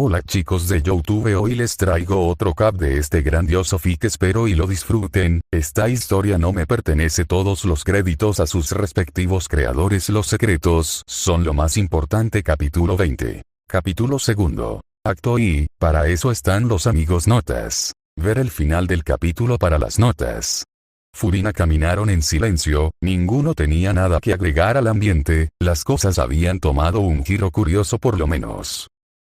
Hola chicos de YouTube, hoy les traigo otro cap de este grandioso fic, espero y lo disfruten. Esta historia no me pertenece, todos los créditos a sus respectivos creadores. Los secretos son lo más importante. Capítulo 20. Capítulo segundo. Acto I, para eso están los amigos. Notas. Ver el final del capítulo para las notas. Furina caminaron en silencio, ninguno tenía nada que agregar al ambiente, las cosas habían tomado un giro curioso, por lo menos.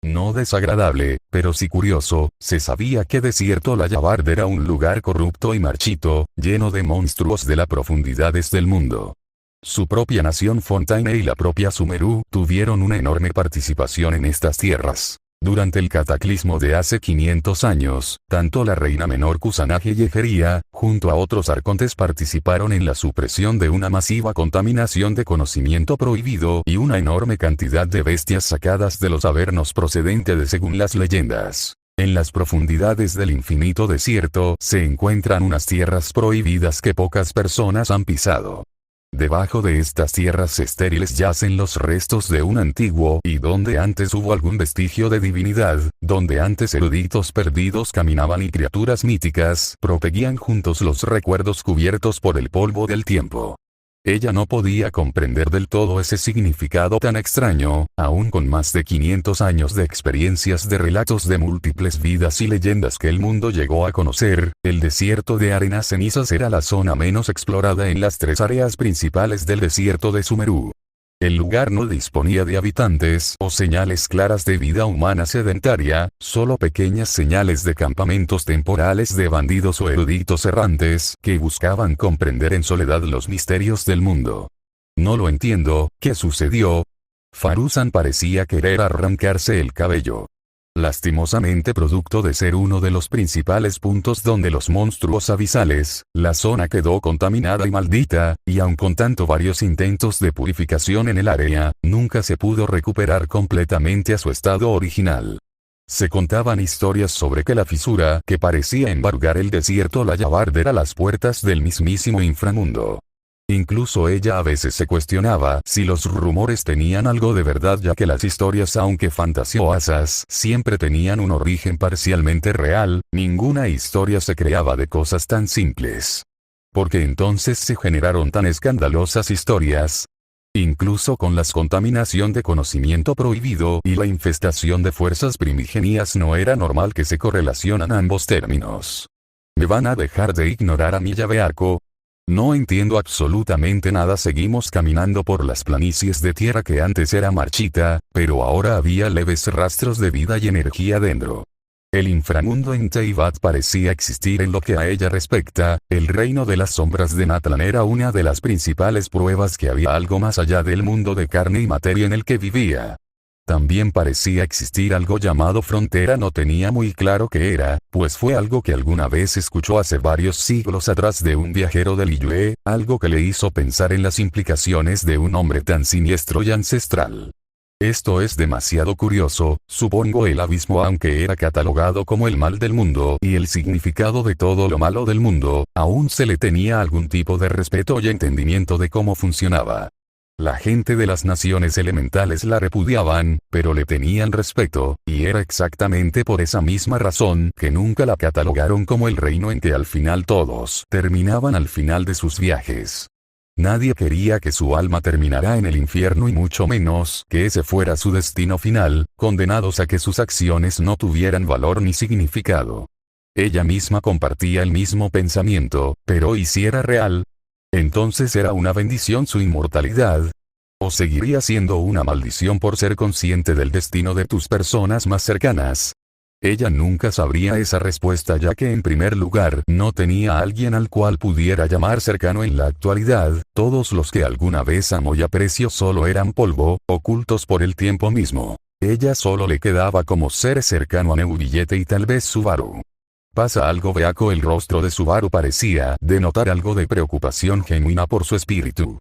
No desagradable, pero sí curioso. Se sabía que Desierto la Yavard era un lugar corrupto y marchito, lleno de monstruos de las profundidades del mundo. Su propia nación Fontaine y la propia Sumeru tuvieron una enorme participación en estas tierras. Durante el cataclismo de hace 500 años, tanto la reina menor Kusanagi y Egeria, junto a otros arcontes, participaron en la supresión de una masiva contaminación de conocimiento prohibido y una enorme cantidad de bestias sacadas de los avernos procedente de, según las leyendas. En las profundidades del infinito desierto se encuentran unas tierras prohibidas que pocas personas han pisado. Debajo de estas tierras estériles yacen los restos de un antiguo y donde antes hubo algún vestigio de divinidad, donde antes eruditos perdidos caminaban y criaturas míticas proteguían juntos los recuerdos cubiertos por el polvo del tiempo. Ella no podía comprender del todo ese significado tan extraño, aún con más de 500 años de experiencias de relatos de múltiples vidas y leyendas que el mundo llegó a conocer. El desierto de arenas cenizas era la zona menos explorada en las tres áreas principales del desierto de Sumeru. El lugar no disponía de habitantes o señales claras de vida humana sedentaria, solo pequeñas señales de campamentos temporales de bandidos o eruditos errantes que buscaban comprender en soledad los misterios del mundo. No lo entiendo, ¿qué sucedió? Faruzan parecía querer arrancarse el cabello. Lastimosamente, producto de ser uno de los principales puntos donde los monstruos abisales, la zona quedó contaminada y maldita, y aun con tanto varios intentos de purificación en el área, nunca se pudo recuperar completamente a su estado original. Se contaban historias sobre que la fisura que parecía embargar el desierto la Yavard era las puertas del mismísimo inframundo. Incluso ella a veces se cuestionaba si los rumores tenían algo de verdad, ya que las historias, aunque fantasiosas, siempre tenían un origen parcialmente real. Ninguna historia se creaba de cosas tan simples. ¿Por qué entonces se generaron tan escandalosas historias? Incluso con la contaminación de conocimiento prohibido y la infestación de fuerzas primigenias, no era normal que se correlacionan ambos términos. ¿Me van a dejar de ignorar a mi llavearco? No entiendo absolutamente nada. Seguimos caminando por las planicies de tierra que antes era marchita, pero ahora había leves rastros de vida y energía dentro. El inframundo en Teyvat parecía existir. En lo que a ella respecta, el reino de las sombras de Natlan era una de las principales pruebas que había algo más allá del mundo de carne y materia en el que vivía. También parecía existir algo llamado frontera. No tenía muy claro qué era, pues fue algo que alguna vez escuchó hace varios siglos atrás de un viajero de Liyue, algo que le hizo pensar en las implicaciones de un hombre tan siniestro y ancestral. Esto es demasiado curioso. Supongo el abismo, aunque era catalogado como el mal del mundo y el significado de todo lo malo del mundo, aún se le tenía algún tipo de respeto y entendimiento de cómo funcionaba. La gente de las naciones elementales la repudiaban, pero le tenían respeto, y era exactamente por esa misma razón que nunca la catalogaron como el reino en que al final todos terminaban al final de sus viajes. Nadie quería que su alma terminara en el infierno, y mucho menos que ese fuera su destino final, condenados a que sus acciones no tuvieran valor ni significado. Ella misma compartía el mismo pensamiento, pero ¿y si era real? Entonces ¿era una bendición su inmortalidad? ¿O seguiría siendo una maldición por ser consciente del destino de tus personas más cercanas? Ella nunca sabría esa respuesta, ya que en primer lugar no tenía a alguien al cual pudiera llamar cercano en la actualidad. Todos los que alguna vez amó y apreció solo eran polvo, ocultos por el tiempo mismo. Ella solo le quedaba como ser cercano a Neubillete y tal vez Subaru. ¿Pasa algo beaco? El rostro de Subaru parecía denotar algo de preocupación genuina por su espíritu.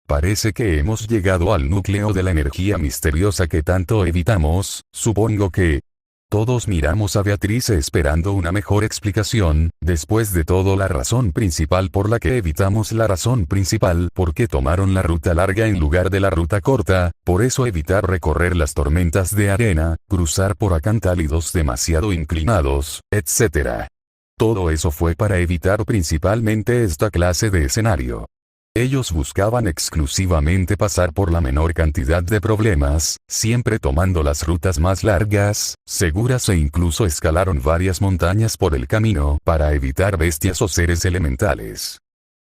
Parece que hemos llegado al núcleo de la energía misteriosa que tanto evitamos. Supongo que... Todos miramos a Beatrice esperando una mejor explicación. Después de todo, la razón principal por la que evitamos la razón principal, por qué tomaron la ruta larga en lugar de la ruta corta, por eso evitar recorrer las tormentas de arena, cruzar por acantálidos demasiado inclinados, etc. Todo eso fue para evitar principalmente esta clase de escenario. Ellos buscaban exclusivamente pasar por la menor cantidad de problemas, siempre tomando las rutas más largas, seguras, e incluso escalaron varias montañas por el camino para evitar bestias o seres elementales.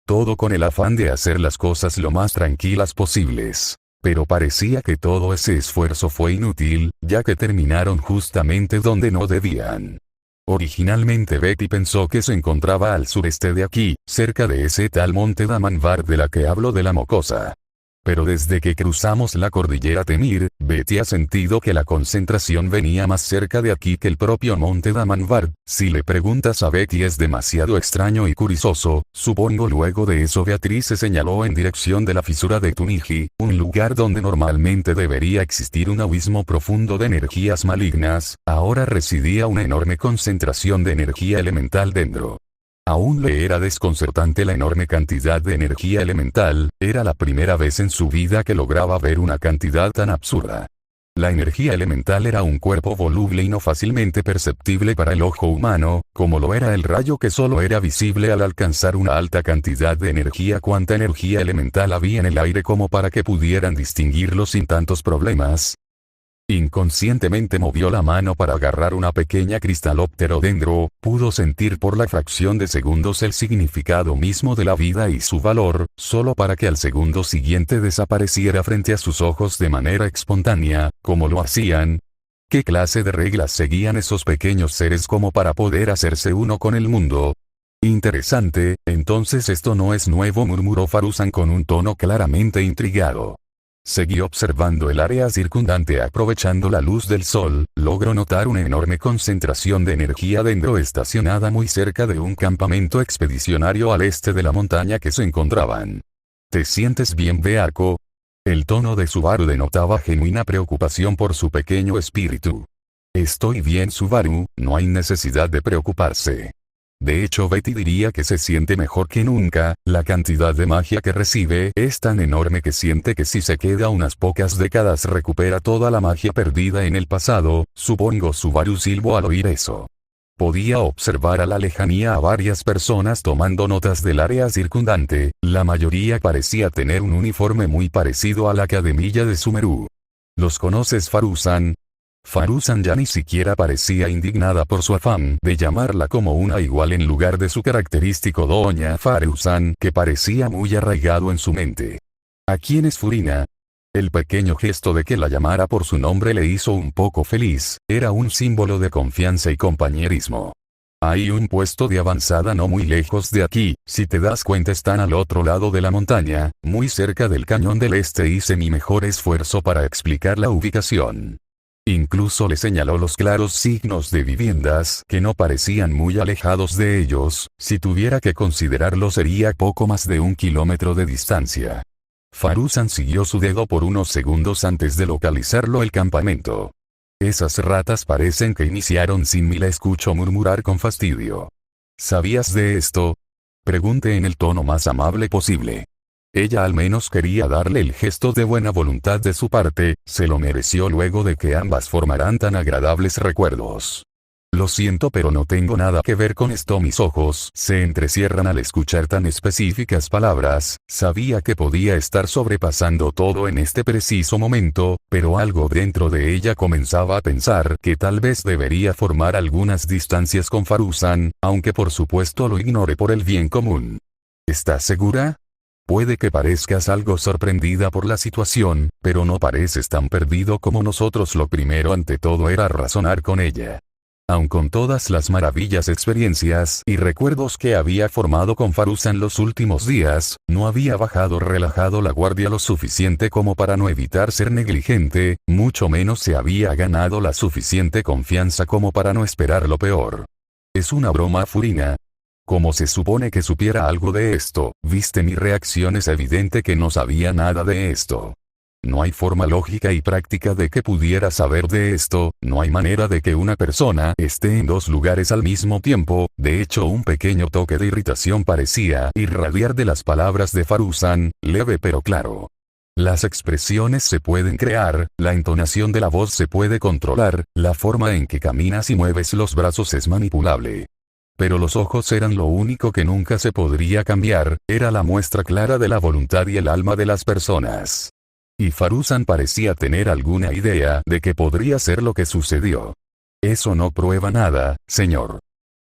Todo con el afán de hacer las cosas lo más tranquilas posibles. Pero parecía que todo ese esfuerzo fue inútil, ya que terminaron justamente donde no debían. Originalmente Betty pensó que se encontraba al sureste de aquí, cerca de ese tal monte Damanvar de la que hablo de la Mocosa. Pero desde que cruzamos la cordillera Temir, Betty ha sentido que la concentración venía más cerca de aquí que el propio monte Damanvar. Si le preguntas a Betty es demasiado extraño y curioso, supongo. Luego de eso Beatriz señaló en dirección de la fisura de Tuniji, un lugar donde normalmente debería existir un abismo profundo de energías malignas. Ahora residía una enorme concentración de energía elemental dentro. Aún le era desconcertante la enorme cantidad de energía elemental. Era la primera vez en su vida que lograba ver una cantidad tan absurda. La energía elemental era un cuerpo voluble y no fácilmente perceptible para el ojo humano, como lo era el rayo, que solo era visible al alcanzar una alta cantidad de energía. ¿Cuánta energía elemental había en el aire como para que pudieran distinguirlo sin tantos problemas? Inconscientemente movió la mano para agarrar una pequeña cristalóptero. Pudo sentir por la fracción de segundos el significado mismo de la vida y su valor, solo para que al segundo siguiente desapareciera frente a sus ojos de manera espontánea, como lo hacían. ¿Qué clase de reglas seguían esos pequeños seres como para poder hacerse uno con el mundo? Interesante, entonces esto no es nuevo, murmuró Faruzan con un tono claramente intrigado. Seguí observando el área circundante. Aprovechando la luz del sol, logró notar una enorme concentración de energía dentro, estacionada muy cerca de un campamento expedicionario al este de la montaña que se encontraban. ¿Te sientes bien, Beako? El tono de Subaru denotaba genuina preocupación por su pequeño espíritu. Estoy bien, Subaru, no hay necesidad de preocuparse. De hecho, Betty diría que se siente mejor que nunca. La cantidad de magia que recibe es tan enorme que siente que si se queda unas pocas décadas recupera toda la magia perdida en el pasado. Supongo, Subaru silbó al oír eso. Podía observar a la lejanía a varias personas tomando notas del área circundante. La mayoría parecía tener un uniforme muy parecido a la academia de Sumeru. ¿Los conoces, Faruzan? Faruzan ya ni siquiera parecía indignada por su afán de llamarla como una igual en lugar de su característico Doña Faruzan, que parecía muy arraigado en su mente. ¿A quién es Furina? El pequeño gesto de que la llamara por su nombre le hizo un poco feliz. Era un símbolo de confianza y compañerismo. Hay un puesto de avanzada no muy lejos de aquí. Si te das cuenta, están al otro lado de la montaña, muy cerca del cañón del este. Hice mi mejor esfuerzo para explicar la ubicación. Incluso le señaló los claros signos de viviendas que no parecían muy alejados de ellos. Si tuviera que considerarlo, sería poco más de 1 kilómetro de distancia. Faruzan siguió su dedo por unos segundos antes de localizarlo. El campamento. Esas ratas parecen que iniciaron sin mí, la escuchó murmurar con fastidio. ¿Sabías de esto? Pregunté en el tono más amable posible. Ella al menos quería darle el gesto de buena voluntad de su parte. Se lo mereció luego de que ambas formaran tan agradables recuerdos. Lo siento, pero no tengo nada que ver con esto. Mis ojos se entrecierran al escuchar tan específicas palabras. Sabía que podía estar sobrepasando todo en este preciso momento, pero algo dentro de ella comenzaba a pensar que tal vez debería formar algunas distancias con Faruzan, aunque por supuesto lo ignore por el bien común. ¿Estás segura? Puede que parezcas algo sorprendida por la situación, pero no pareces tan perdido como nosotros. Lo primero ante todo era razonar con ella. Aun con todas las maravillas, experiencias y recuerdos que había formado con Faruzan los últimos días, no había relajado la guardia lo suficiente como para no evitar ser negligente, mucho menos se había ganado la suficiente confianza como para no esperar lo peor. ¿Es una broma, Furina? ¿Cómo se supone que supiera algo de esto? ¿Viste mi reacción? Es evidente que no sabía nada de esto. No hay forma lógica y práctica de que pudiera saber de esto, no hay manera de que una persona esté en dos lugares al mismo tiempo. De hecho, un pequeño toque de irritación parecía irradiar de las palabras de Faruzan, leve pero claro. Las expresiones se pueden crear, la entonación de la voz se puede controlar, la forma en que caminas y mueves los brazos es manipulable. Pero los ojos eran lo único que nunca se podría cambiar, era la muestra clara de la voluntad y el alma de las personas. Y Faruzan parecía tener alguna idea de que podría ser lo que sucedió. Eso no prueba nada, señor.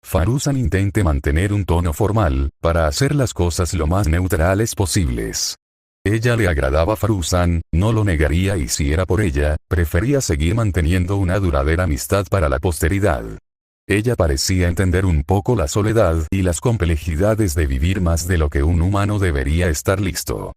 Faruzan intente mantener un tono formal, para hacer las cosas lo más neutrales posibles. Ella le agradaba a Faruzan, no lo negaría y si era por ella, prefería seguir manteniendo una duradera amistad para la posteridad. Ella parecía entender un poco la soledad y las complejidades de vivir más de lo que un humano debería estar listo.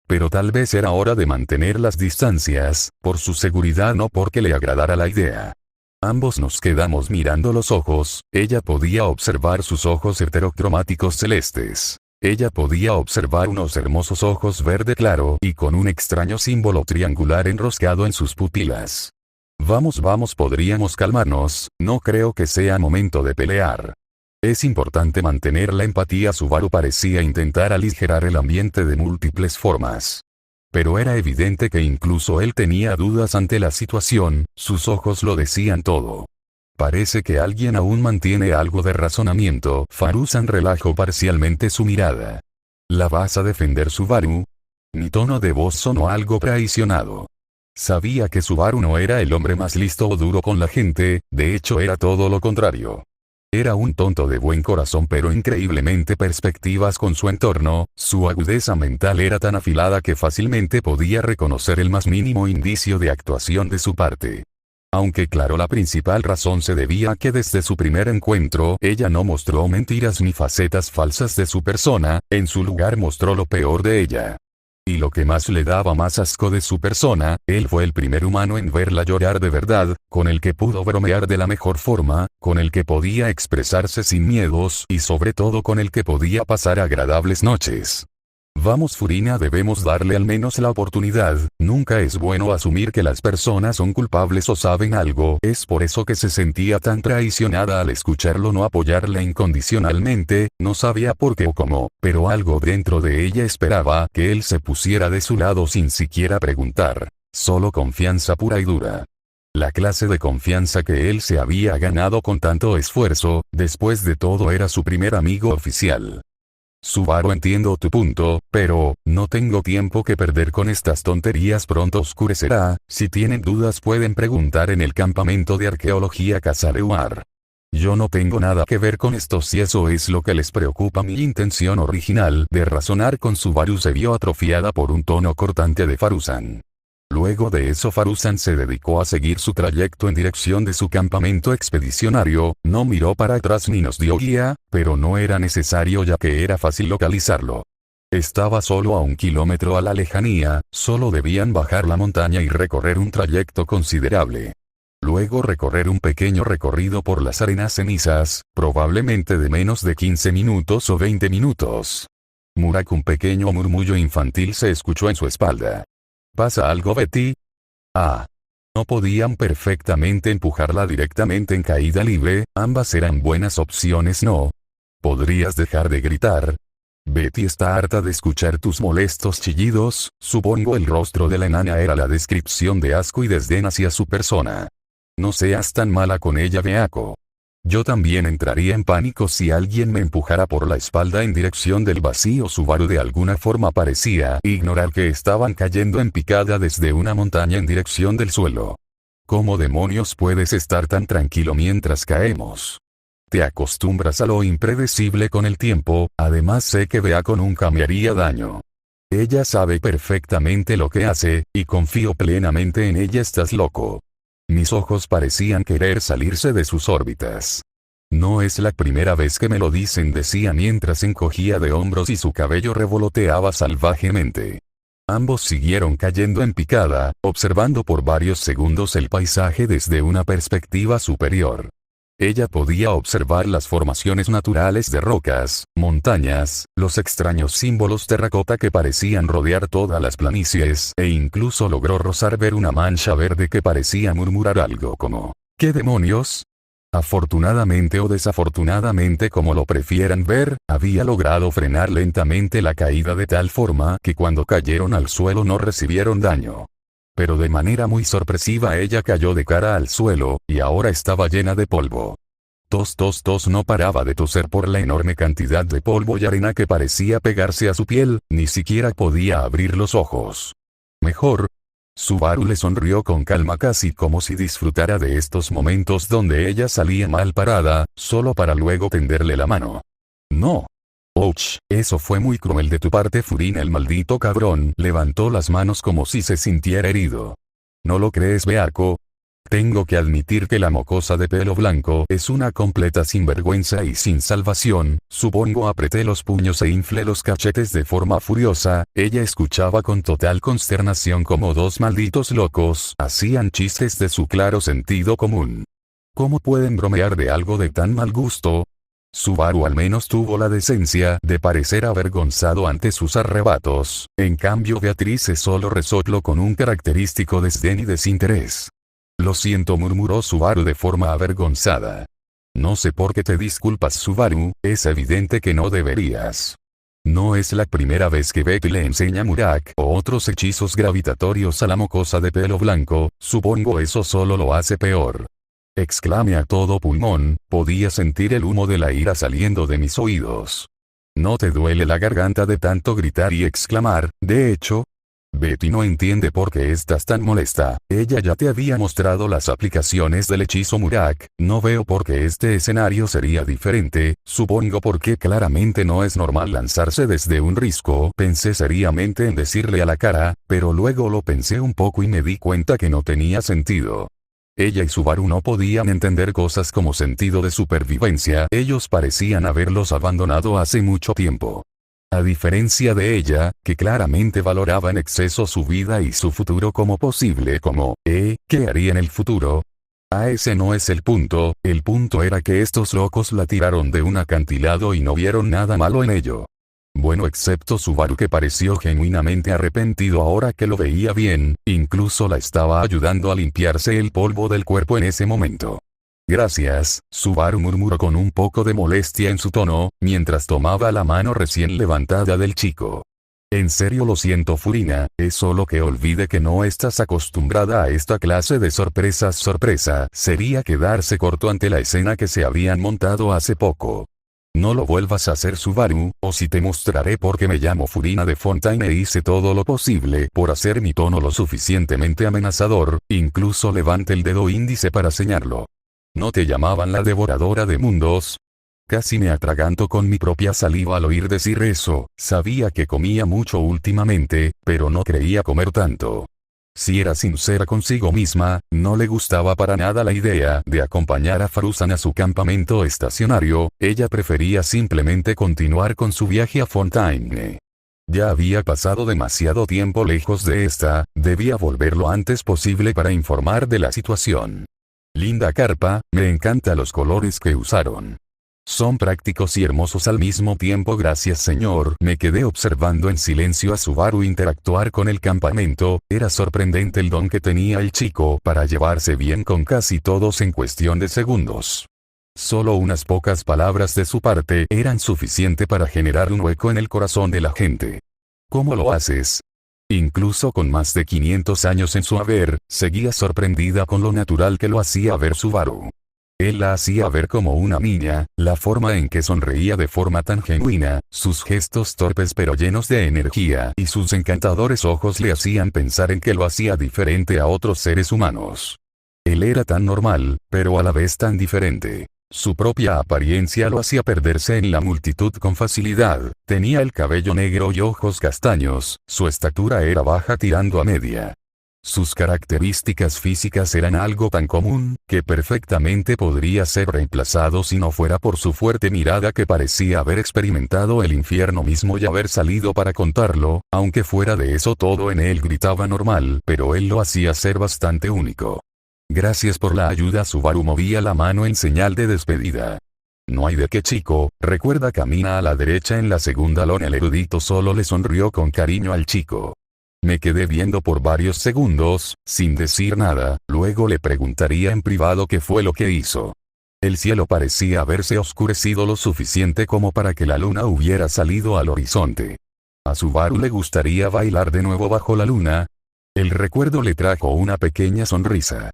Pero tal vez era hora de mantener las distancias, por su seguridad no porque le agradara la idea. Ambos nos quedamos mirando los ojos, ella podía observar sus ojos heterocromáticos celestes. Ella podía observar unos hermosos ojos verde claro y con un extraño símbolo triangular enroscado en sus pupilas. Vamos, podríamos calmarnos, no creo que sea momento de pelear. Es importante mantener la empatía. Subaru parecía intentar aligerar el ambiente de múltiples formas. Pero era evidente que incluso él tenía dudas ante la situación, sus ojos lo decían todo. Parece que alguien aún mantiene algo de razonamiento. Faruzan relajó parcialmente su mirada. ¿La vas a defender, Subaru? Mi tono de voz sonó algo traicionado. Sabía que Subaru no era el hombre más listo o duro con la gente, de hecho era todo lo contrario. Era un tonto de buen corazón pero increíblemente perspectivas con su entorno, su agudeza mental era tan afilada que fácilmente podía reconocer el más mínimo indicio de actuación de su parte. Aunque claro, la principal razón se debía a que desde su primer encuentro ella no mostró mentiras ni facetas falsas de su persona, en su lugar mostró lo peor de ella. Y lo que más le daba más asco de su persona, él fue el primer humano en verla llorar de verdad, con el que pudo bromear de la mejor forma, con el que podía expresarse sin miedos y sobre todo con el que podía pasar agradables noches. Vamos, Furina, debemos darle al menos la oportunidad, nunca es bueno asumir que las personas son culpables o saben algo. Es por eso que se sentía tan traicionada al escucharlo no apoyarle incondicionalmente, no sabía por qué o cómo, pero algo dentro de ella esperaba que él se pusiera de su lado sin siquiera preguntar. Solo confianza pura y dura. La clase de confianza que él se había ganado con tanto esfuerzo, después de todo era su primer amigo oficial. Subaru, entiendo tu punto, pero no tengo tiempo que perder con estas tonterías, pronto oscurecerá. Si tienen dudas pueden preguntar en el campamento de arqueología Casareuar. Yo no tengo nada que ver con esto si eso es lo que les preocupa. Mi intención original de razonar con Subaru se vio atrofiada por un tono cortante de Faruzan. Luego de eso Faruzan se dedicó a seguir su trayecto en dirección de su campamento expedicionario, no miró para atrás ni nos dio guía, pero no era necesario ya que era fácil localizarlo. Estaba solo a 1 kilómetro a la lejanía, solo debían bajar la montaña y recorrer un trayecto considerable. Luego recorrer un pequeño recorrido por las arenas cenizas, probablemente de menos de 15 minutos o 20 minutos. Murak, un pequeño murmullo infantil se escuchó en su espalda. ¿Pasa algo, Betty? Ah. No podían perfectamente empujarla directamente en caída libre, ambas eran buenas opciones, ¿no? ¿Podrías dejar de gritar? Betty está harta de escuchar tus molestos chillidos. Supongo el rostro de la enana era la descripción de asco y desdén hacia su persona. No seas tan mala con ella, Beako. Yo también entraría en pánico si alguien me empujara por la espalda en dirección del vacío. Subaru de alguna forma parecía ignorar que estaban cayendo en picada desde una montaña en dirección del suelo. ¿Cómo demonios puedes estar tan tranquilo mientras caemos? Te acostumbras a lo impredecible con el tiempo, además sé que Beako nunca me haría daño. Ella sabe perfectamente lo que hace, y confío plenamente en ella. Estás loco. Mis ojos parecían querer salirse de sus órbitas. No es la primera vez que me lo dicen, decía mientras encogía de hombros y su cabello revoloteaba salvajemente. Ambos siguieron cayendo en picada, observando por varios segundos el paisaje desde una perspectiva superior. Ella podía observar las formaciones naturales de rocas, montañas, los extraños símbolos terracota que parecían rodear todas las planicies, e incluso logró rozar ver una mancha verde que parecía murmurar algo como, ¿qué demonios? Afortunadamente o desafortunadamente, como lo prefieran ver, había logrado frenar lentamente la caída de tal forma que cuando cayeron al suelo no recibieron daño. Pero de manera muy sorpresiva ella cayó de cara al suelo, y ahora estaba llena de polvo. Tos no paraba de toser por la enorme cantidad de polvo y arena que parecía pegarse a su piel, ni siquiera podía abrir los ojos. Mejor. Subaru le sonrió con calma, casi como si disfrutara de estos momentos donde ella salía mal parada, solo para luego tenderle la mano. No. Ouch, eso fue muy cruel de tu parte, Furina. El maldito cabrón levantó las manos como si se sintiera herido. ¿No lo crees, beaco? Tengo que admitir que la mocosa de pelo blanco es una completa sinvergüenza y sin salvación, supongo. Apreté los puños e inflé los cachetes de forma furiosa. Ella escuchaba con total consternación como dos malditos locos hacían chistes de su claro sentido común. ¿Cómo pueden bromear de algo de tan mal gusto? Subaru al menos tuvo la decencia de parecer avergonzado ante sus arrebatos, en cambio Beatrice solo resopló con un característico desdén y desinterés. Lo siento, murmuró Subaru de forma avergonzada. No sé por qué te disculpas, Subaru, es evidente que no deberías. No es la primera vez que Betty le enseña Murak o otros hechizos gravitatorios a la mocosa de pelo blanco, supongo eso solo lo hace peor. Exclamé a todo pulmón, podía sentir el humo de la ira saliendo de mis oídos. ¿No te duele la garganta de tanto gritar y exclamar? De hecho, Betty no entiende por qué estás tan molesta. Ella ya te había mostrado las aplicaciones del hechizo Murak. No veo por qué este escenario sería diferente, supongo porque claramente no es normal lanzarse desde un risco. Pensé seriamente en decirle a la cara, pero luego lo pensé un poco y me di cuenta que no tenía sentido. Ella y Subaru no podían entender cosas como sentido de supervivencia. Ellos parecían haberlos abandonado hace mucho tiempo. A diferencia de ella, que claramente valoraba en exceso su vida y su futuro como posible, ¿qué haría en el futuro? Ese no es el punto era que estos locos la tiraron de un acantilado y no vieron nada malo en ello. Bueno, excepto Subaru, que pareció genuinamente arrepentido ahora que lo veía bien, incluso la estaba ayudando a limpiarse el polvo del cuerpo en ese momento. Gracias, Subaru murmuró con un poco de molestia en su tono, mientras tomaba la mano recién levantada del chico. En serio, lo siento, Furina, es solo que olvide que no estás acostumbrada a esta clase de sorpresas. Sorpresa sería quedarse corto ante la escena que se habían montado hace poco. No lo vuelvas a hacer, Subaru, o si te mostraré por qué me llamo Furina de Fontaine e hice todo lo posible por hacer mi tono lo suficientemente amenazador, incluso levante el dedo índice para señalarlo. ¿No te llamaban la devoradora de mundos? Casi me atraganto con mi propia saliva al oír decir eso. Sabía que comía mucho últimamente, pero no creía comer tanto. Si era sincera consigo misma, no le gustaba para nada la idea de acompañar a Faruzan a su campamento estacionario. Ella prefería simplemente continuar con su viaje a Fontaine. Ya había pasado demasiado tiempo lejos de esta, debía volver lo antes posible para informar de la situación. Linda carpa, me encantan los colores que usaron. Son prácticos y hermosos al mismo tiempo. Gracias, señor. Me quedé observando en silencio a Subaru interactuar con el campamento. Era sorprendente el don que tenía el chico para llevarse bien con casi todos en cuestión de segundos. Solo unas pocas palabras de su parte eran suficiente para generar un hueco en el corazón de la gente. ¿Cómo lo haces? Incluso con más de 500 años en su haber, seguía sorprendida con lo natural que lo hacía ver Subaru. Él la hacía ver como una niña, la forma en que sonreía de forma tan genuina, sus gestos torpes pero llenos de energía y sus encantadores ojos le hacían pensar en que lo hacía diferente a otros seres humanos. Él era tan normal, pero a la vez tan diferente. Su propia apariencia lo hacía perderse en la multitud con facilidad. Tenía el cabello negro y ojos castaños, su estatura era baja tirando a media. Sus características físicas eran algo tan común, que perfectamente podría ser reemplazado si no fuera por su fuerte mirada que parecía haber experimentado el infierno mismo y haber salido para contarlo. Aunque fuera de eso todo en él gritaba normal, pero él lo hacía ser bastante único. Gracias por la ayuda. Subaru movía la mano en señal de despedida. No hay de qué, chico, recuerda, camina a la derecha en la segunda lona. El erudito solo le sonrió con cariño al chico. Me quedé viendo por varios segundos, sin decir nada, luego le preguntaría en privado qué fue lo que hizo. El cielo parecía haberse oscurecido lo suficiente como para que la luna hubiera salido al horizonte. ¿A Subaru le gustaría bailar de nuevo bajo la luna? El recuerdo le trajo una pequeña sonrisa.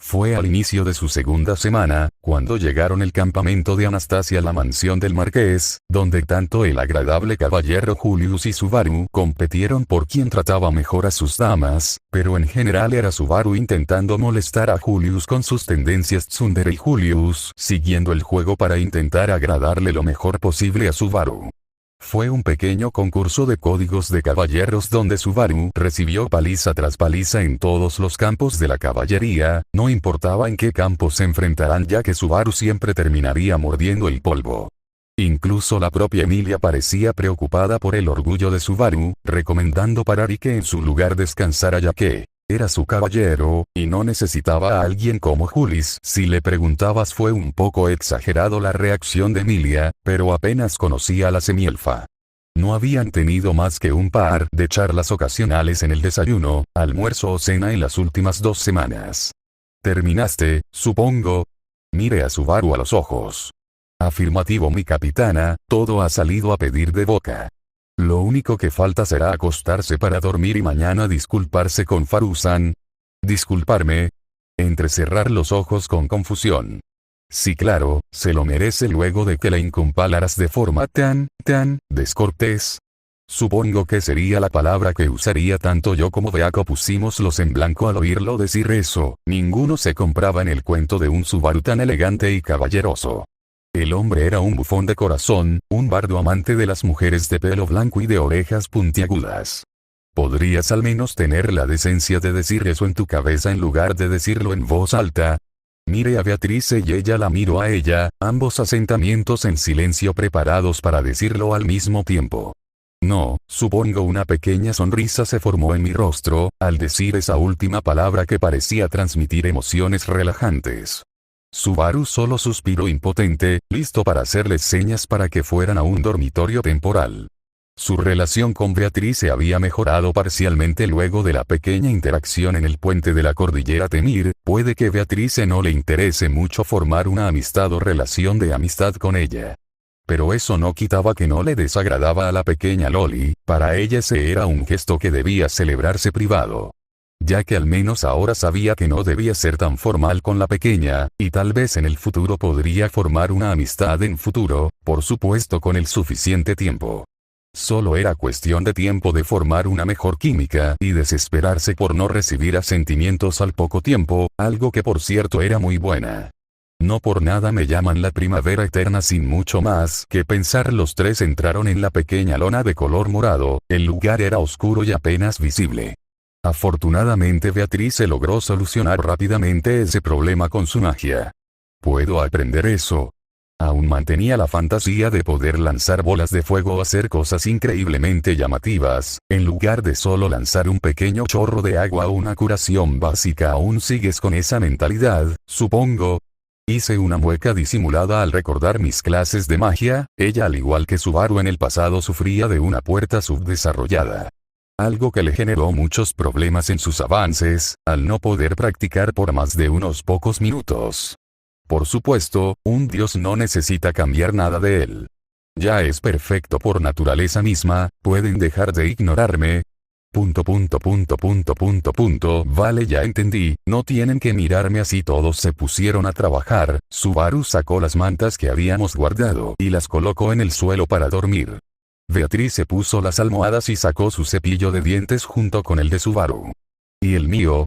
Fue al inicio de su segunda semana, cuando llegaron el campamento de Anastasia a la mansión del marqués, donde tanto el agradable caballero Julius y Subaru competieron por quién trataba mejor a sus damas, pero en general era Subaru intentando molestar a Julius con sus tendencias tsundere y Julius siguiendo el juego para intentar agradarle lo mejor posible a Subaru. Fue un pequeño concurso de códigos de caballeros donde Subaru recibió paliza tras paliza en todos los campos de la caballería, no importaba en qué campo se enfrentaran, ya que Subaru siempre terminaría mordiendo el polvo. Incluso la propia Emilia parecía preocupada por el orgullo de Subaru, recomendando parar y que en su lugar descansara, ya que era su caballero, y no necesitaba a alguien como Julis. Si le preguntabas, fue un poco exagerado la reacción de Emilia, pero apenas conocía a la semielfa. No habían tenido más que un par de charlas ocasionales en el desayuno, almuerzo o cena en las últimas 2 semanas. ¿Terminaste, supongo? Mire a Subaru a los ojos. Afirmativo, mi capitana, todo ha salido a pedir de boca. Lo único que falta será acostarse para dormir y mañana disculparse con Farusan. ¿Disculparme? Entrecerrar los ojos con confusión. Sí, claro, se lo merece luego de que la incompalaras de forma tan descortés. Supongo que sería la palabra que usaría. Tanto yo como Beako pusimos en blanco al oírlo decir eso. Ninguno se compraba en el cuento de un Subaru tan elegante y caballeroso. El hombre era un bufón de corazón, un bardo amante de las mujeres de pelo blanco y de orejas puntiagudas. ¿Podrías al menos tener la decencia de decir eso en tu cabeza en lugar de decirlo en voz alta? Mire a Beatrice y ella la miró a ella, ambos asentamientos en silencio preparados para decirlo al mismo tiempo. No, supongo. Una pequeña sonrisa se formó en mi rostro, al decir esa última palabra que parecía transmitir emociones relajantes. Subaru solo suspiró impotente, listo para hacerles señas para que fueran a un dormitorio temporal. Su relación con Beatrice había mejorado parcialmente luego de la pequeña interacción en el puente de la cordillera Temir. Puede que Beatrice no le interese mucho formar una amistad o relación de amistad con ella. Pero eso no quitaba que no le desagradaba a la pequeña Loli. Para ella ese era un gesto que debía celebrarse privado. Ya que al menos ahora sabía que no debía ser tan formal con la pequeña, y tal vez en el futuro podría formar una amistad en futuro, por supuesto con el suficiente tiempo. Solo era cuestión de tiempo de formar una mejor química y desesperarse por no recibir asentimientos al poco tiempo, algo que por cierto era muy buena. No por nada me llaman la primavera eterna. Sin mucho más que pensar, los tres entraron en la pequeña lona de color morado. El lugar era oscuro y apenas visible. Afortunadamente Beatrice logró solucionar rápidamente ese problema con su magia. ¿Puedo aprender eso? Aún mantenía la fantasía de poder lanzar bolas de fuego o hacer cosas increíblemente llamativas, en lugar de solo lanzar un pequeño chorro de agua o una curación básica. ¿Aún sigues con esa mentalidad, supongo? Hice una mueca disimulada al recordar mis clases de magia. Ella, al igual que Subaru en el pasado, sufría de una puerta subdesarrollada. Algo que le generó muchos problemas en sus avances, al no poder practicar por más de unos pocos minutos. Por supuesto, un dios no necesita cambiar nada de él. Ya es perfecto por naturaleza misma. ¿Pueden dejar de ignorarme? Vale, ya entendí, no tienen que mirarme así. Todos se pusieron a trabajar. Subaru sacó las mantas que habíamos guardado y las colocó en el suelo para dormir. Beatrice puso las almohadas y sacó su cepillo de dientes junto con el de Subaru. ¿Y el mío?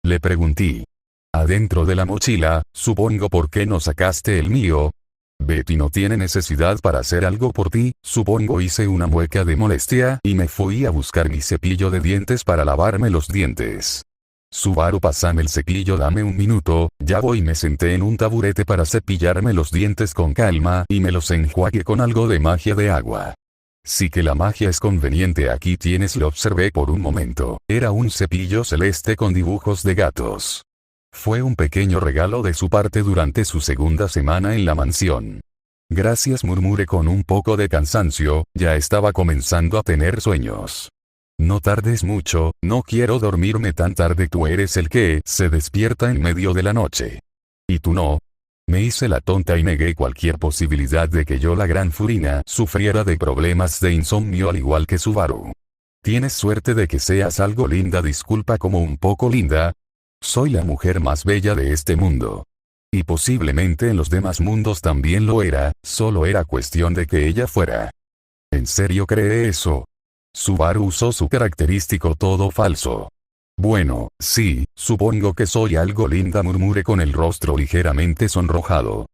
Le pregunté. Adentro de la mochila, supongo. ¿Por qué no sacaste el mío? Betty no tiene necesidad para hacer algo por ti, supongo. Hice una mueca de molestia y me fui a buscar mi cepillo de dientes para lavarme los dientes. Subaru, pásame el cepillo, dame un minuto. Ya voy. Me senté en un taburete para cepillarme los dientes con calma y me los enjuagué con algo de magia de agua. Sí que la magia es conveniente. Aquí tienes. Lo observé por un momento. Era un cepillo celeste con dibujos de gatos. Fue un pequeño regalo de su parte durante su segunda semana en la mansión. Gracias, murmuré con un poco de cansancio, ya estaba comenzando a tener sueños. No tardes mucho, no quiero dormirme tan tarde. Tú eres el que se despierta en medio de la noche. ¿Y tú no? Me hice la tonta y negué cualquier posibilidad de que yo, la gran Furina, sufriera de problemas de insomnio al igual que Subaru. Tienes suerte de que seas algo linda. Disculpa, como un poco linda. Soy la mujer más bella de este mundo. Y posiblemente en los demás mundos también lo era, solo era cuestión de que ella fuera. ¿En serio cree eso? Subaru usó su característico todo falso. Bueno, sí, supongo que soy algo linda, murmuré con el rostro ligeramente sonrojado.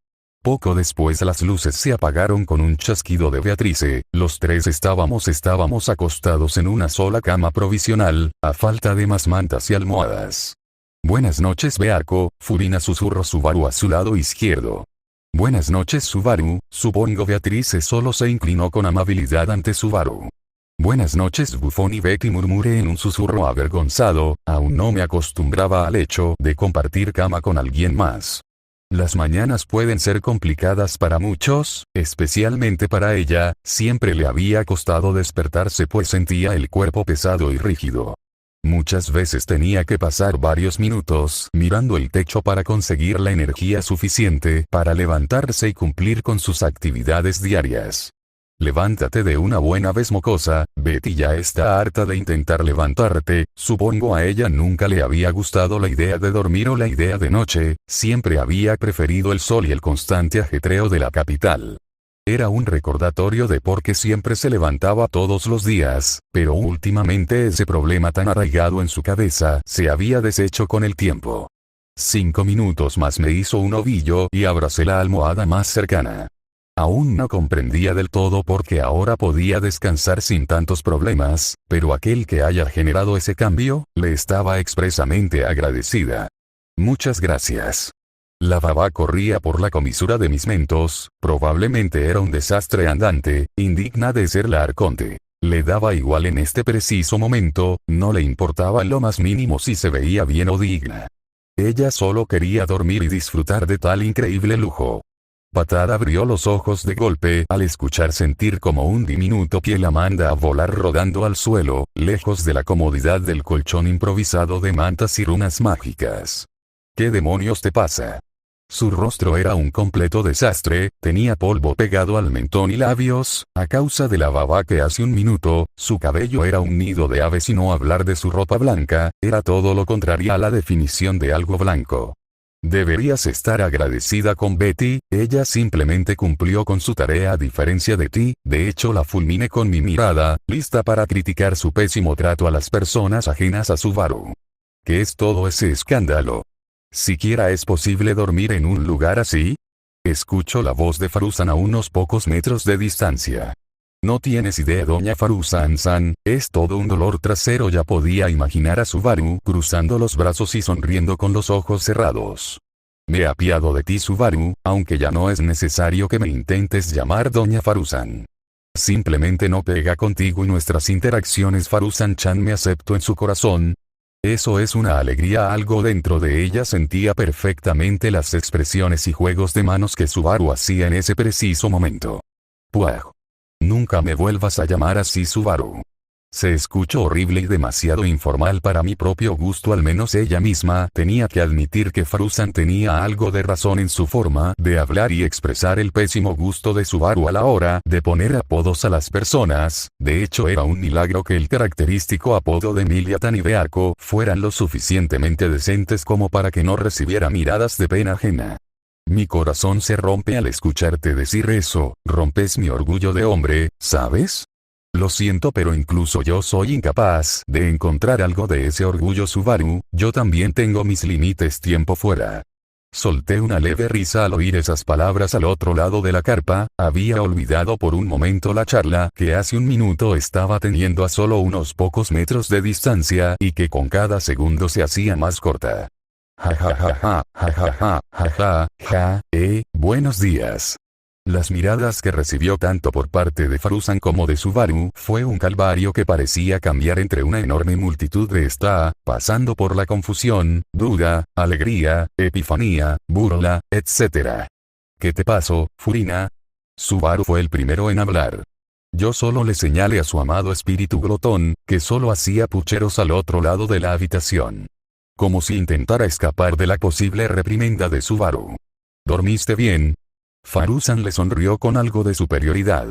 Poco después las luces se apagaron con un chasquido de Beatrice. Los tres estábamos acostados en una sola cama provisional, a falta de más mantas y almohadas. Buenas noches, Beako, Furina, susurró Subaru a su lado izquierdo. Buenas noches, Subaru, supongo. Beatrice solo se inclinó con amabilidad ante Subaru. Buenas noches, Bufón y Betty, murmuré en un susurro avergonzado. Aún no me acostumbraba al hecho de compartir cama con alguien más. Las mañanas pueden ser complicadas para muchos, especialmente para ella. Siempre le había costado despertarse pues sentía el cuerpo pesado y rígido. Muchas veces tenía que pasar varios minutos mirando el techo para conseguir la energía suficiente para levantarse y cumplir con sus actividades diarias. Levántate de una buena vez, mocosa. Betty ya está harta de intentar levantarte. Supongo a ella nunca le había gustado la idea de dormir o la idea de noche, siempre había preferido el sol y el constante ajetreo de la capital. Era un recordatorio de por qué siempre se levantaba todos los días, pero últimamente ese problema tan arraigado en su cabeza se había deshecho con el tiempo. 5 minutos más me hizo un ovillo y abracé la almohada más cercana. Aún no comprendía del todo por qué ahora podía descansar sin tantos problemas, pero aquel que haya generado ese cambio, le estaba expresamente agradecida. Muchas gracias. La baba corría por la comisura de mis mentos, probablemente era un desastre andante, indigna de ser la arconte. Le daba igual en este preciso momento, no le importaba en lo más mínimo si se veía bien o digna. Ella solo quería dormir y disfrutar de tal increíble lujo. Patada abrió los ojos de golpe al escuchar sentir como un diminuto pie la manda a volar rodando al suelo, lejos de la comodidad del colchón improvisado de mantas y runas mágicas. ¿Qué demonios te pasa? Su rostro era un completo desastre, tenía polvo pegado al mentón y labios, a causa de la baba que hace un minuto, su cabello era un nido de aves y no hablar de su ropa blanca, era todo lo contrario a la definición de algo blanco. Deberías estar agradecida con Betty, ella simplemente cumplió con su tarea a diferencia de ti. De hecho la fulminé con mi mirada, lista para criticar su pésimo trato a las personas ajenas a Subaru. ¿Qué es todo ese escándalo? ¿Siquiera es posible dormir en un lugar así? Escucho la voz de Faruzan a unos pocos metros de distancia. No tienes idea, doña Faruzan-san, es todo un dolor trasero. Ya podía imaginar a Subaru cruzando los brazos y sonriendo con los ojos cerrados. Me apiado de ti, Subaru, aunque ya no es necesario que me intentes llamar doña Faruzan. Simplemente no pega contigo y nuestras interacciones. Faruzan-chan me aceptó en su corazón. Eso es una alegría. Algo dentro de ella sentía perfectamente las expresiones y juegos de manos que Subaru hacía en ese preciso momento. ¡Puah! Nunca me vuelvas a llamar así, Subaru. Se escuchó horrible y demasiado informal para mi propio gusto. Al menos ella misma tenía que admitir que Faruzan tenía algo de razón en su forma de hablar y expresar el pésimo gusto de Subaru a la hora de poner apodos a las personas. De hecho era un milagro que el característico apodo de Miliatan y Beako fueran lo suficientemente decentes como para que no recibiera miradas de pena ajena. Mi corazón se rompe al escucharte decir eso, rompes mi orgullo de hombre, ¿sabes? Lo siento, pero incluso yo soy incapaz de encontrar algo de ese orgullo, Subaru. Yo también tengo mis límites. Tiempo fuera. Solté una leve risa al oír esas palabras. Al otro lado de la carpa, había olvidado por un momento la charla que hace un minuto estaba teniendo a solo unos pocos metros de distancia y que con cada segundo se hacía más corta. Ja ja ja ja, ja ja ja, ja ja, ja, buenos días. Las miradas que recibió tanto por parte de Faruzan como de Subaru fue un calvario que parecía cambiar entre una enorme multitud de pasando por la confusión, duda, alegría, epifanía, burla, etc. ¿Qué te pasó, Furina? Subaru fue el primero en hablar. Yo solo le señalé a su amado espíritu glotón, que solo hacía pucheros al otro lado de la habitación. Como si intentara escapar de la posible reprimenda de Subaru. ¿Dormiste bien? Faruzan le sonrió con algo de superioridad.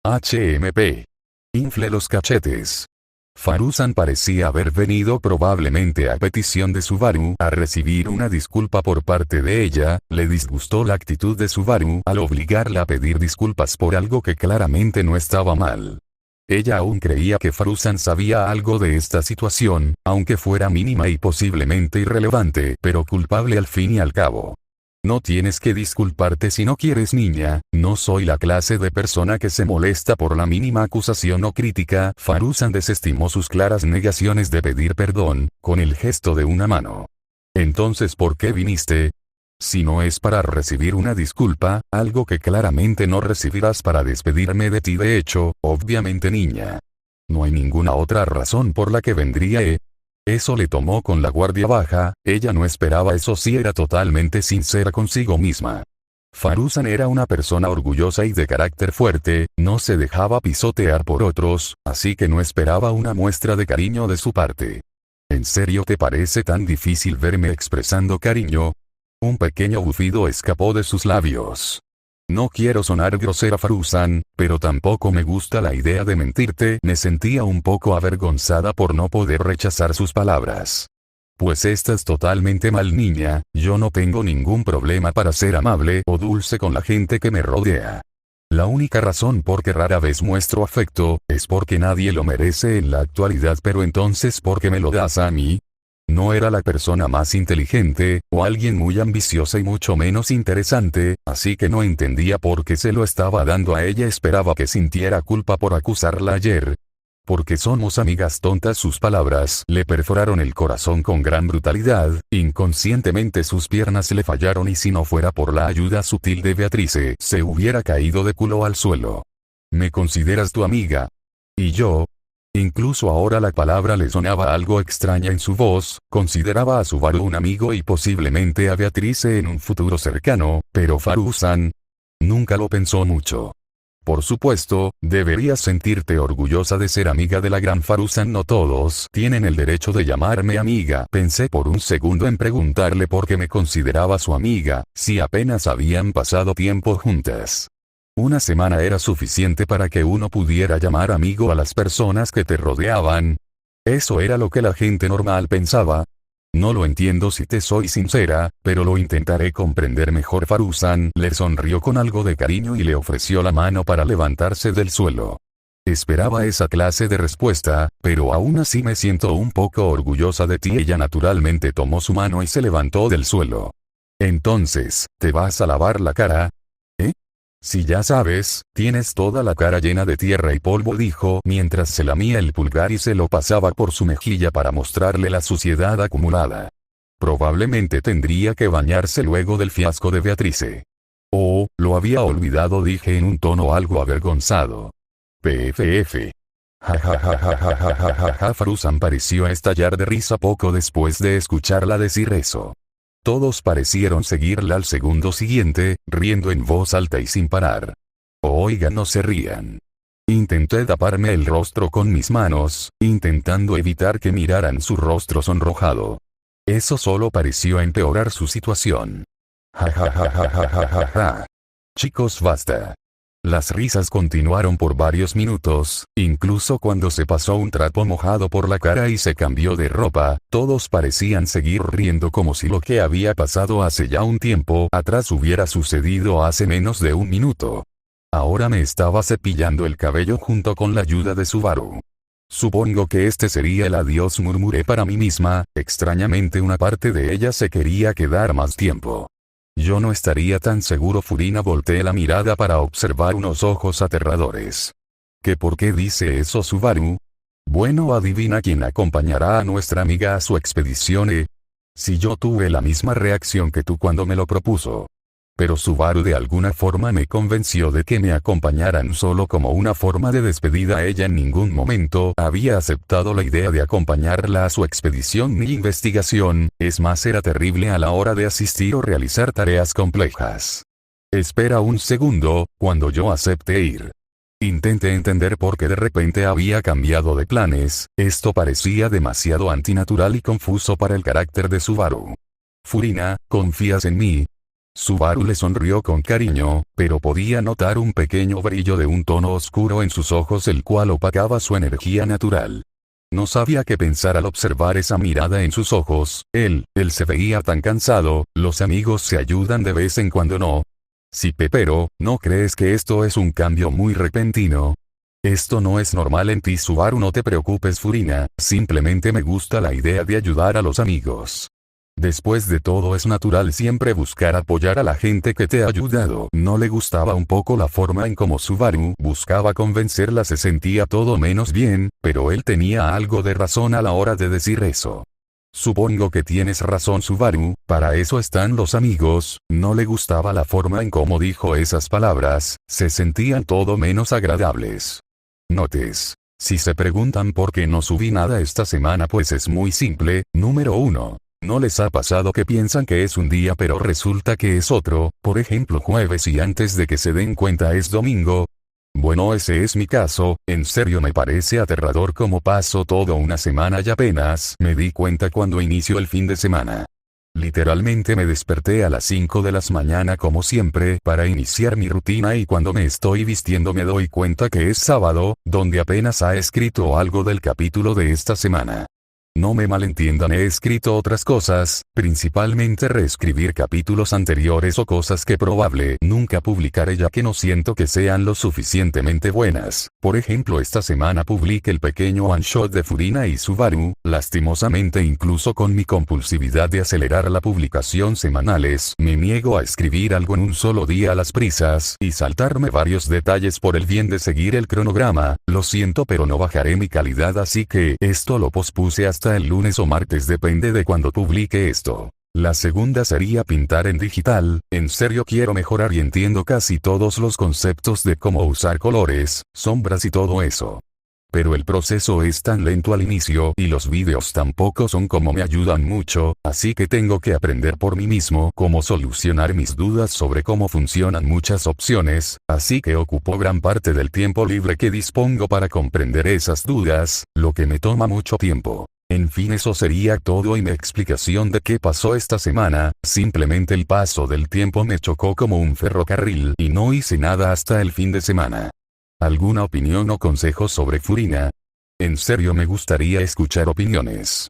HMP. Inflé los cachetes. Faruzan parecía haber venido probablemente a petición de Subaru a recibir una disculpa por parte de ella. Le disgustó la actitud de Subaru al obligarla a pedir disculpas por algo que claramente no estaba mal. Ella aún creía que Faruzan sabía algo de esta situación, aunque fuera mínima y posiblemente irrelevante, pero culpable al fin y al cabo. No tienes que disculparte si no quieres, niña, no soy la clase de persona que se molesta por la mínima acusación o crítica. Faruzan desestimó sus claras negaciones de pedir perdón, con el gesto de una mano. Entonces, ¿por qué viniste? Si no es para recibir una disculpa, algo que claramente no recibirás para despedirme de ti. De hecho, obviamente, niña. No hay ninguna otra razón por la que vendría. Eso le tomó con la guardia baja. Ella no esperaba eso si era totalmente sincera consigo misma. Faruzan era una persona orgullosa y de carácter fuerte, no se dejaba pisotear por otros, así que no esperaba una muestra de cariño de su parte. ¿En serio te parece tan difícil verme expresando cariño? Un pequeño bufido escapó de sus labios. No quiero sonar grosera, Faruzan, pero tampoco me gusta la idea de mentirte. Me sentía un poco avergonzada por no poder rechazar sus palabras. Pues estás totalmente mal, niña, yo no tengo ningún problema para ser amable o dulce con la gente que me rodea. La única razón por que rara vez muestro afecto, es porque nadie lo merece en la actualidad. Pero entonces, ¿por qué me lo das a mí? No era la persona más inteligente, o alguien muy ambiciosa y mucho menos interesante, así que no entendía por qué se lo estaba dando a ella. Esperaba que sintiera culpa por acusarla ayer. Porque somos amigas tontas. Sus palabras le perforaron el corazón con gran brutalidad. Inconscientemente sus piernas le fallaron y si no fuera por la ayuda sutil de Beatrice, se hubiera caído de culo al suelo. ¿Me consideras tu amiga? ¿Y yo? Incluso ahora la palabra le sonaba algo extraña en su voz. Consideraba a Subaru un amigo y posiblemente a Beatrice en un futuro cercano, pero Faruzan nunca lo pensó mucho. Por supuesto, deberías sentirte orgullosa de ser amiga de la gran Faruzan. No todos tienen el derecho de llamarme amiga. Pensé por un segundo en preguntarle por qué me consideraba su amiga, si apenas habían pasado tiempo juntas. Una semana era suficiente para que uno pudiera llamar amigo a las personas que te rodeaban. Eso era lo que la gente normal pensaba. No lo entiendo si te soy sincera, pero lo intentaré comprender mejor. Faruzan le sonrió con algo de cariño y le ofreció la mano para levantarse del suelo. Esperaba esa clase de respuesta, pero aún así me siento un poco orgullosa de ti. Ella naturalmente tomó su mano y se levantó del suelo. Entonces, ¿te vas a lavar la cara? Si ya sabes, tienes toda la cara llena de tierra y polvo, dijo mientras se lamía el pulgar y se lo pasaba por su mejilla para mostrarle la suciedad acumulada. Probablemente tendría que bañarse luego del fiasco de Beatrice. Oh, lo había olvidado, dije en un tono algo avergonzado. PFF. Ja. Faruzan pareció estallar de risa poco después de escucharla decir eso. Todos parecieron seguirla al segundo siguiente, riendo en voz alta y sin parar. Oiga, no se rían. Intenté taparme el rostro con mis manos, intentando evitar que miraran su rostro sonrojado. Eso solo pareció empeorar su situación. Ja. Chicos, basta. Las risas continuaron por varios minutos, incluso cuando se pasó un trapo mojado por la cara y se cambió de ropa. Todos parecían seguir riendo como si lo que había pasado hace ya un tiempo atrás hubiera sucedido hace menos de un minuto. Ahora me estaba cepillando el cabello junto con la ayuda de Subaru. Supongo que este sería el adiós, murmuré para mí misma. Extrañamente una parte de ella se quería quedar más tiempo. Yo no estaría tan seguro. Furina volteé la mirada para observar unos ojos aterradores. ¿Qué por qué dice eso Subaru? Bueno, adivina quién acompañará a nuestra amiga a su expedición. Si yo tuve la misma reacción que tú cuando me lo propuso. pero Subaru de alguna forma me convenció de que me acompañaran solo como una forma de despedida. Ella en ningún momento había aceptado la idea de acompañarla a su expedición ni investigación, es más era terrible a la hora de asistir o realizar tareas complejas. Espera un segundo, cuando yo acepté ir. Intenté entender por qué de repente había cambiado de planes, esto parecía demasiado antinatural y confuso para el carácter de Subaru. Furina, ¿confías en mí? Subaru le sonrió con cariño, pero podía notar un pequeño brillo de un tono oscuro en sus ojos el cual opacaba su energía natural. No sabía qué pensar al observar esa mirada en sus ojos. Él se veía tan cansado. Los amigos se ayudan de vez en cuando, ¿no? Sí, pero, ¿no crees que esto es un cambio muy repentino? Esto no es normal en ti, Subaru. No te preocupes, Furina, simplemente me gusta la idea de ayudar a los amigos. Después de todo es natural siempre buscar apoyar a la gente que te ha ayudado. No le gustaba un poco la forma en cómo Subaru buscaba convencerla, se sentía todo menos bien, pero él tenía algo de razón a la hora de decir eso. Supongo que tienes razón, Subaru, para eso están los amigos. No le gustaba la forma en cómo dijo esas palabras, se sentían todo menos agradables. Notes. Si se preguntan por qué no subí nada esta semana, pues es muy simple. Número 1. ¿No les ha pasado que piensan que es un día pero resulta que es otro, por ejemplo jueves y antes de que se den cuenta es domingo? Bueno, ese es mi caso. En serio me parece aterrador cómo paso toda una semana y apenas me di cuenta cuando inició el fin de semana. Literalmente me desperté a las 5 de la mañana como siempre para iniciar mi rutina y cuando me estoy vistiendo me doy cuenta que es sábado, donde apenas ha escrito algo del capítulo de esta semana. No me malentiendan, he escrito otras cosas, principalmente reescribir capítulos anteriores o cosas que probable nunca publicaré ya que no siento que sean lo suficientemente buenas. Por ejemplo, esta semana publiqué el pequeño one shot de Furina y Subaru. Lastimosamente, incluso con mi compulsividad de acelerar la publicación semanales, me niego a escribir algo en un solo día a las prisas y saltarme varios detalles por el bien de seguir el cronograma. Lo siento, pero no bajaré mi calidad, así que esto lo pospuse hasta el lunes o martes, depende de cuando publique esto. La segunda sería pintar en digital. En serio quiero mejorar y entiendo casi todos los conceptos de cómo usar colores, sombras y todo eso. Pero el proceso es tan lento al inicio y los vídeos tampoco son como me ayudan mucho, así que tengo que aprender por mí mismo cómo solucionar mis dudas sobre cómo funcionan muchas opciones, así que ocupo gran parte del tiempo libre que dispongo para comprender esas dudas, lo que me toma mucho tiempo. En fin, eso sería todo y mi explicación de qué pasó esta semana. Simplemente el paso del tiempo me chocó como un ferrocarril y no hice nada hasta el fin de semana. ¿Alguna opinión o consejo sobre Furina? En serio me gustaría escuchar opiniones.